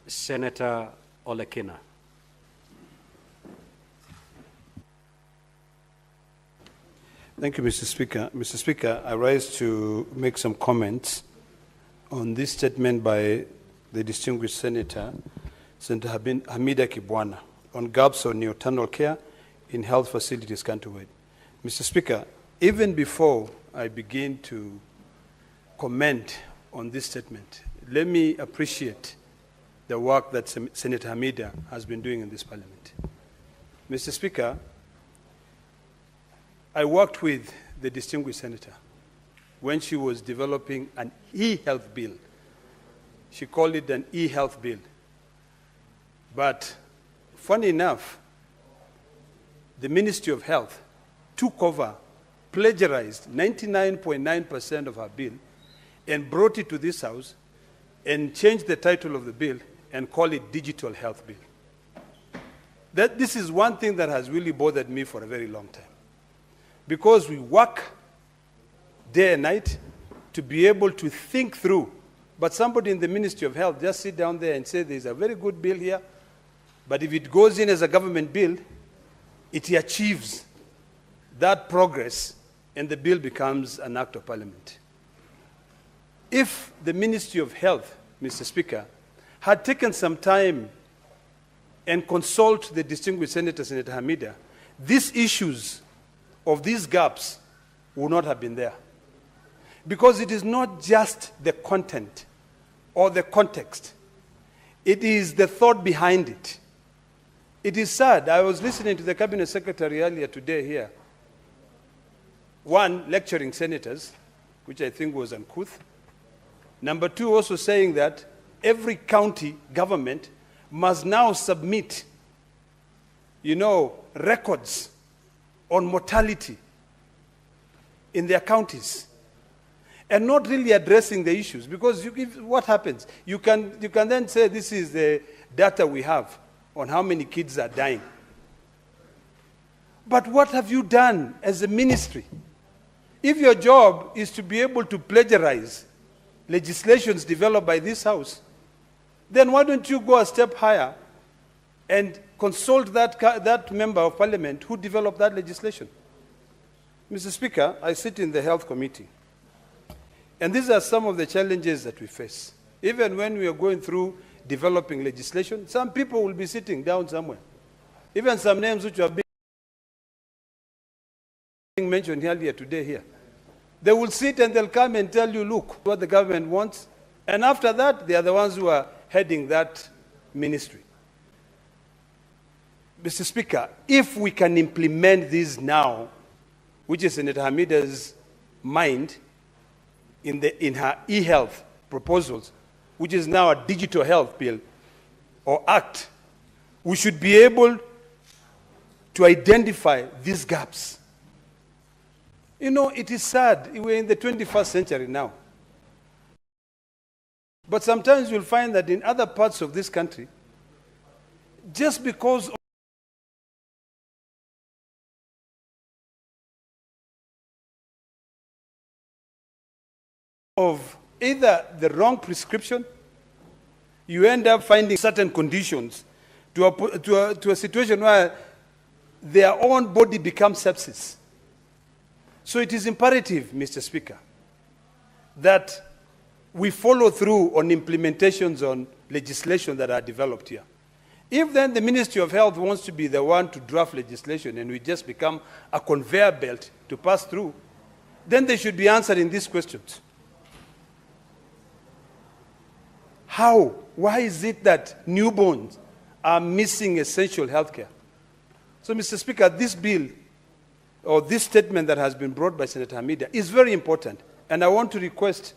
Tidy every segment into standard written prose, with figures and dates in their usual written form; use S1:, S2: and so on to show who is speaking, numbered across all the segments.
S1: Senator Ole Kina.
S2: Thank you, Mr. Speaker. Mr. Speaker, I rise to make some comments on this statement by the distinguished Senator, Senator Hamida Kibwana, on gaps on neonatal care in health facilities countrywide. Mr. Speaker, even before I begin to comment on this statement, let me appreciate the work that Senator Hamida has been doing in this parliament. Mr. Speaker, I worked with the distinguished senator when she was developing an e-health bill. She called it an e-health bill. But funny enough, the Ministry of Health took over, plagiarized 99.9% of her bill and brought it to this House and changed the title of the bill and called it Digital Health Bill. This is one thing that has really bothered me for a very long time. Because we work day and night to be able to think through. But somebody in the Ministry of Health just sit down there and say there's a very good bill here, but if it goes in as a government bill, it achieves that progress and the bill becomes an act of parliament. If the Ministry of Health, Mr. Speaker, had taken some time and consult the distinguished Senator, Senator Hamida, these issues of these gaps would not have been there. Because it is not just the content or the context. It is the thought behind it. It is sad. I was listening to the Cabinet Secretary earlier today here. One, lecturing senators, which I think was uncouth. Number two, also saying that every county government must now submit, records on mortality in their counties, and not really addressing the issues. Because what happens? You can then say this is the data we have on how many kids are dying. But what have you done as a ministry? If your job is to be able to plagiarize legislations developed by this House, then why don't you go a step higher and consult that member of parliament who developed that legislation? Mr. Speaker, I sit in the Health Committee, and these are some of the challenges that we face. Even when we are going through developing legislation, some people will be sitting down somewhere. Even some names which are being mentioned earlier today here. They will sit and they'll come and tell you, look, what the government wants, and after that, they are the ones who are heading that ministry. Mr. Speaker, if we can implement this now, which is Senator Hamida's mind in her e-health proposals, which is now a digital health bill or act, we should be able to identify these gaps. It is sad. We're in the 21st century now. But sometimes you'll find that in other parts of this country, just because of either the wrong prescription, you end up finding certain conditions to a situation where their own body becomes sepsis. So it is imperative, Mr. Speaker, that we follow through on implementations on legislation that are developed here. If then the Ministry of Health wants to be the one to draft legislation and we just become a conveyor belt to pass through, then they should be answering these questions. How? Why is it that newborns are missing essential health care? So, Mr. Speaker, this bill or this statement that has been brought by Senator Hamida is very important. And I want to request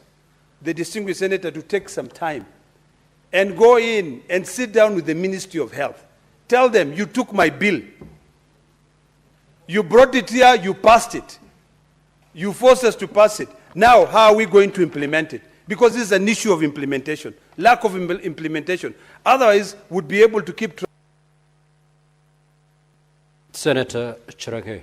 S2: the distinguished senator to take some time and go in and sit down with the Ministry of Health. Tell them, you took my bill. You brought it here, you passed it. You forced us to pass it. Now, how are we going to implement it? Because this is an issue of implementation, lack of implementation. Otherwise, we'd be able to keep...
S1: Senator Chirange.